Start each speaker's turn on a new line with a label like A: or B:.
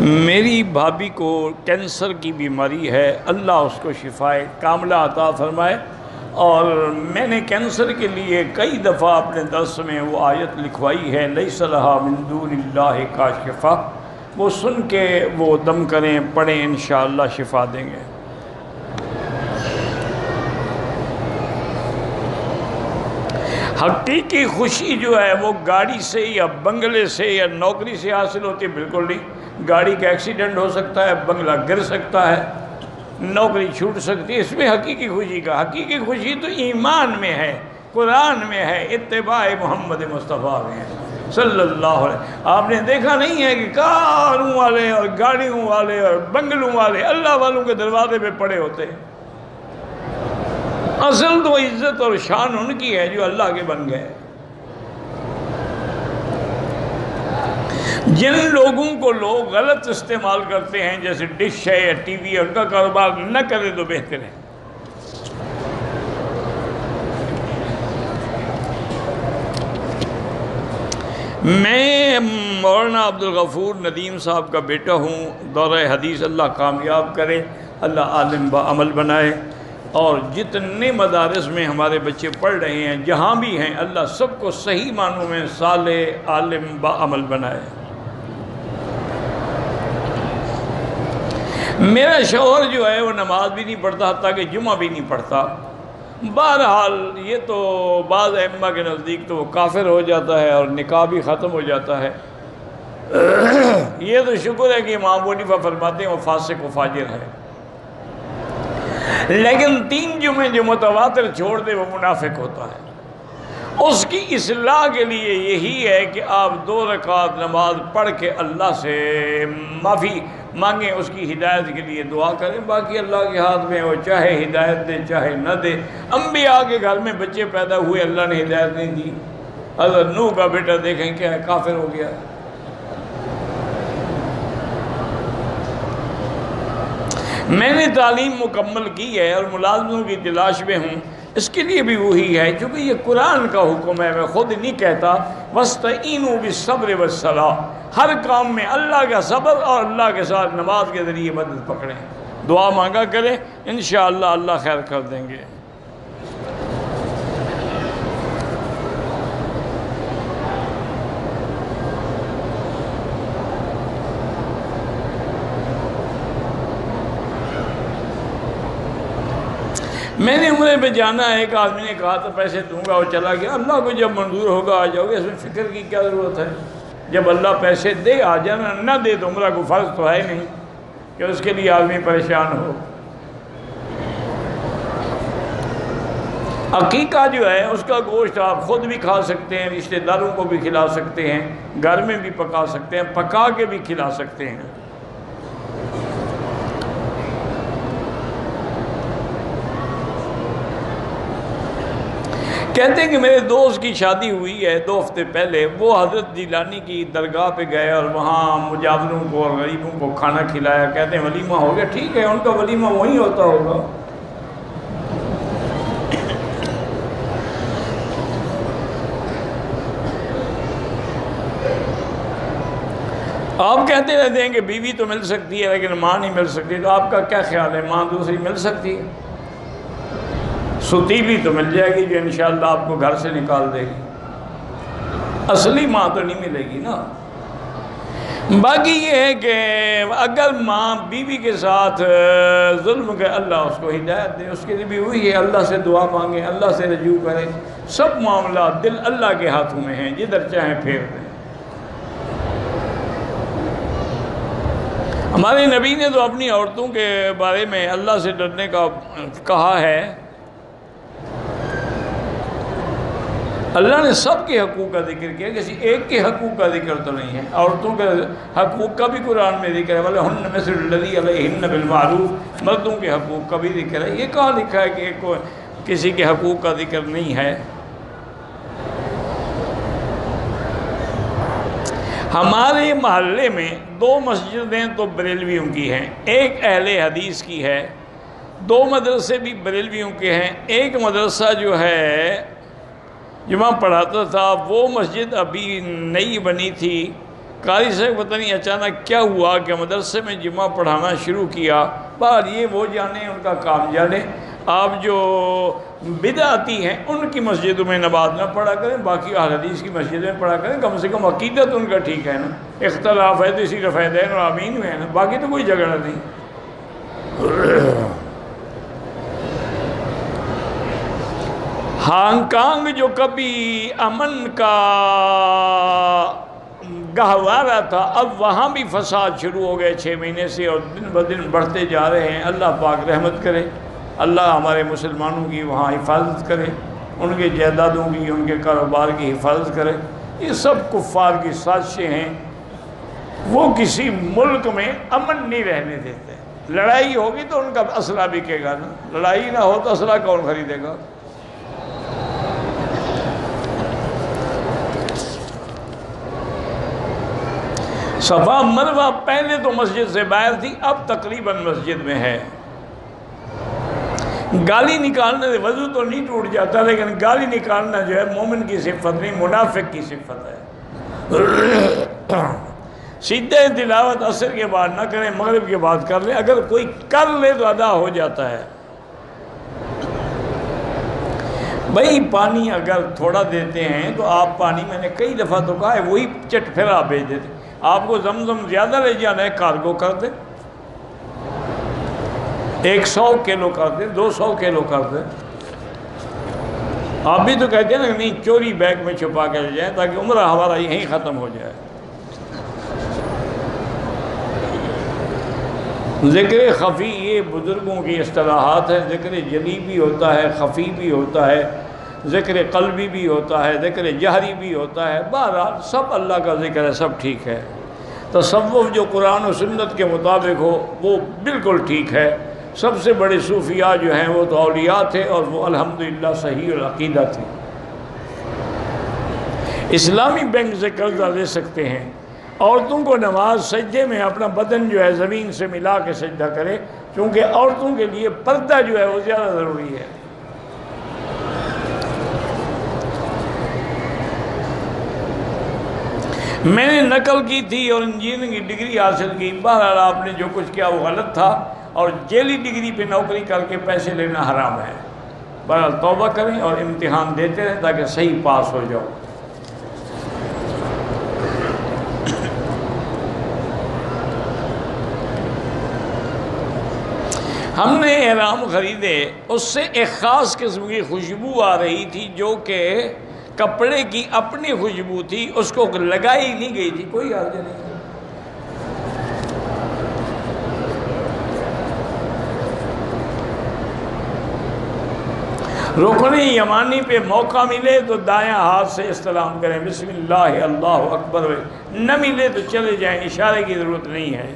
A: میری بھابھی کو کینسر کی بیماری ہے، اللہ اس کو شفائے کاملہ عطا فرمائے۔ اور میں نے کینسر کے لیے کئی دفعہ اپنے درس میں وہ آیت لکھوائی ہے، لیس لہا من دون اللہ کاشفہ، وہ سن کے وہ دم کریں، پڑھیں، انشاءاللہ شفا دیں گے۔ حقیقی خوشی جو ہے وہ گاڑی سے یا بنگلے سے یا نوکری سے حاصل ہوتی ہے؟ بالکل نہیں۔ گاڑی کا ایکسیڈنٹ ہو سکتا ہے، بنگلہ گر سکتا ہے، نوکری چھوٹ سکتی ہے، اس میں حقیقی خوشی کا حقیقی خوشی تو ایمان میں ہے، قرآن میں ہے، اتباع محمد مصطفیٰ میں ہے صلی اللہ علیہ وسلم۔ آپ نے دیکھا نہیں ہے کہ کاروں والے اور گاڑیوں والے اور بنگلوں والے اللہ والوں کے دروازے پہ پڑے ہوتے ہیں؟ اصل تو عزت اور شان ان کی ہے جو اللہ کے بن گئے۔ جن لوگوں کو لوگ غلط استعمال کرتے ہیں، جیسے ڈش ہے یا ٹی وی ہے، ان کا کاروبار نہ کرے تو بہتر ہے۔ میں مولانا عبدالغفور ندیم صاحب کا بیٹا ہوں۔ دورہ حدیث اللہ کامیاب کرے، اللہ عالم با عمل بنائے، اور جتنے مدارس میں ہمارے بچے پڑھ رہے ہیں، جہاں بھی ہیں، اللہ سب کو صحیح معنوں میں صالح عالم با عمل بنائے۔ میرا شوہر جو ہے وہ نماز بھی نہیں پڑھتا، حتیٰ کہ جمعہ بھی نہیں پڑھتا۔ بہرحال یہ تو بعض ائمہ کے نزدیک تو وہ کافر ہو جاتا ہے اور نکاح بھی ختم ہو جاتا ہے۔ یہ تو شکر ہے کہ امام ابو حنیفہ فرماتے ہیں وہ فاسق و فاجر ہے، لیکن 3 جمعے جو متواتر چھوڑ دے وہ منافق ہوتا ہے۔ اس کی اصلاح کے لیے یہی ہے کہ آپ 2 رکعت نماز پڑھ کے اللہ سے معافی مانگیں، اس کی ہدایت کے لیے دعا کریں۔ باقی اللہ کے ہاتھ میں، وہ چاہے ہدایت دے چاہے نہ دے۔ انبیاء کے گھر میں بچے پیدا ہوئے، اللہ نے ہدایت نہیں دی۔ حضرت نوح کا بیٹا دیکھیں کیا ہے، کافر ہو گیا۔ میں نے تعلیم مکمل کی ہے اور ملازموں کی تلاش میں ہوں، اس کے لیے بھی وہی ہے، چونکہ یہ قرآن کا حکم ہے، میں خود نہیں کہتا۔ وَاسْتَعِینُوا بِالصَّبْرِ وَالصَّلَاةِ، ہر کام میں اللہ کا صبر اور اللہ کے ساتھ نماز کے ذریعے مدد پکڑیں، دعا مانگا کریں، انشاءاللہ اللہ خیر کر دیں گے۔ میں نے عمرے پہ جانا ہے، ایک آدمی نے کہا تھا پیسے دوں گا، وہ چلا گیا۔ اللہ کو جب منظور ہوگا آ جاؤ گے، اس میں فکر کی کیا ضرورت ہے؟ جب اللہ پیسے دے آ جانا، نہ دے تو عمرہ کو فرض تو ہے نہیں کہ اس کے لیے آدمی پریشان ہو۔ عقیقہ جو ہے اس کا گوشت آپ خود بھی کھا سکتے ہیں، رشتہ داروں کو بھی کھلا سکتے ہیں، گھر میں بھی پکا سکتے ہیں، پکا کے بھی کھلا سکتے ہیں۔ کہتے ہیں کہ میرے دوست کی شادی ہوئی ہے 2 ہفتے پہلے، وہ حضرت جیلانی کی درگاہ پہ گئے اور وہاں مجاوروں کو اور غریبوں کو کھانا کھلایا۔ کہتے ہیں ولیمہ ہو گیا۔ ٹھیک ہے، ان کا ولیمہ وہیں ہوتا ہوگا۔ آپ کہتے رہتے ہیں کہ بیوی تو مل سکتی ہے لیکن ماں نہیں مل سکتی، تو آپ کا کیا خیال ہے، ماں دوسری مل سکتی ہے؟ ستیلی تو مل جائے گی جو انشاءاللہ آپ کو گھر سے نکال دے گی، اصلی ماں تو نہیں ملے گی نا۔ باقی یہ ہے کہ اگر ماں بیوی کے ساتھ ظلم کرے، اللہ اس کو ہدایت دے، اس کے لیے بھی وہی ہے، اللہ سے دعا مانگیں، اللہ سے رجوع کریں۔ سب معاملات دل اللہ کے ہاتھوں میں ہیں، جدھر چاہیں پھیر دیں۔ ہمارے نبی نے تو اپنی عورتوں کے بارے میں اللہ سے ڈرنے کا کہا ہے۔ اللہ نے سب کے حقوق کا ذکر کیا، کسی ایک کے حقوق کا ذکر تو نہیں ہے۔ عورتوں کے حقوق کا بھی قرآن میں ذکر ہے، وَلَهُنَّ مِثْلُ الَّذِي عَلَيْهِنَّ بِالْمَعْرُوفِ، مردوں کے حقوق کا بھی ذکر ہے۔ یہ کہاں لکھا ہے کہ کسی کے حقوق کا ذکر نہیں ہے؟ ہمارے محلے میں 2 مسجدیں تو بریلویوں کی ہیں، ایک اہل حدیث کی ہے، 2 مدرسے بھی بریلویوں کے ہیں۔ ایک مدرسہ جو ہے جمعہ پڑھاتا تھا، وہ مسجد ابھی نئی بنی تھی، قاری صاحب پتہ نہیں اچانک کیا ہوا کہ مدرسے میں جمعہ پڑھانا شروع کیا، بہر یہ وہ جانے، ان کا کام جانے۔ آپ جو بدعتی ہیں ان کی مسجدوں میں نماز نہ پڑھا کریں، باقی اہل حدیث کی مسجد میں پڑھا کریں، کم سے کم عقیدت ان کا ٹھیک ہے نا۔ اختلاف ہے تو اسی رفیدین اور آمین میں ہے نا، باقی تو کوئی جھگڑا نہیں۔ ہانگ کانگ جو کبھی امن کا گہوارہ تھا، اب وہاں بھی فساد شروع ہو گئے 6 مہینے سے، اور دن بدن بڑھتے جا رہے ہیں۔ اللہ پاک رحمت کرے، اللہ ہمارے مسلمانوں کی وہاں حفاظت کرے، ان کے جائیدادوں کی، ان کے کاروبار کی حفاظت کرے۔ یہ سب کفار کی سازشیں ہیں، وہ کسی ملک میں امن نہیں رہنے دیتے۔ لڑائی ہوگی تو ان کا اسلحہ بکے گا نا، لڑائی نہ ہو تو اسلحہ کون خریدے گا؟ صفا مروہ پہلے تو مسجد سے باہر تھی، اب تقریباً مسجد میں ہے۔ گالی نکالنے سے وضو تو نہیں ٹوٹ جاتا، لیکن گالی نکالنا جو ہے مومن کی صفت نہیں، منافق کی صفت ہے۔ سیدھے تلاوت عصر کے بعد نہ کریں، مغرب کے بعد کر لیں، اگر کوئی کر لے تو ادا ہو جاتا ہے۔ بھئی پانی اگر تھوڑا دیتے ہیں تو آپ پانی، میں نے کئی دفعہ تو کہا ہے، وہی چٹ پھر آپ بھیج دیتے۔ آپ کو زمزم زیادہ لے جانا ہے، کارگو کر دیں، 100 کلو کر دیں، 200 کلو کر دیں۔ آپ بھی تو کہتے ہیں نا نہیں، چوری بیگ میں چھپا کے لے جائیں تاکہ عمرہ ہمارا یہیں ختم ہو جائے۔ ذکر خفی یہ بزرگوں کی اصطلاحات ہیں، ذکر جلی بھی ہوتا ہے، خفی بھی ہوتا ہے، ذکر قلبی بھی ہوتا ہے، ذکر جہری بھی ہوتا ہے، بہرحال سب اللہ کا ذکر ہے، سب ٹھیک ہے۔ تصوف جو قرآن و سنت کے مطابق ہو وہ بالکل ٹھیک ہے۔ سب سے بڑے صوفیاء جو ہیں وہ تو اولیاء تھے، اور وہ الحمدللہ صحیح العقیدہ تھے۔ اسلامی بینک سے قرضہ لے سکتے ہیں۔ عورتوں کو نماز سجدے میں اپنا بدن جو ہے زمین سے ملا کے سجدہ کرے، کیونکہ عورتوں کے لیے پردہ جو ہے وہ زیادہ ضروری ہے۔ میں نے نقل کی تھی اور انجینئرنگ کی ڈگری حاصل کی، بہرحال آپ نے جو کچھ کیا وہ غلط تھا، اور جیلی ڈگری پہ نوکری کر کے پیسے لینا حرام ہے۔ بہرحال توبہ کریں اور امتحان دیتے رہیں تاکہ صحیح پاس ہو جاؤ۔ ہم نے احرام خریدے، اس سے ایک خاص قسم کی خوشبو آ رہی تھی جو کہ کپڑے کی اپنی خوشبو تھی، اس کو لگائی نہیں گئی تھی، کوئی حرج نہیں۔ رکن یمانی پہ موقع ملے تو دایاں ہاتھ سے استلام کریں، بسم اللہ اللہ اکبر، نہ ملے تو چلے جائیں، اشارے کی ضرورت نہیں ہے۔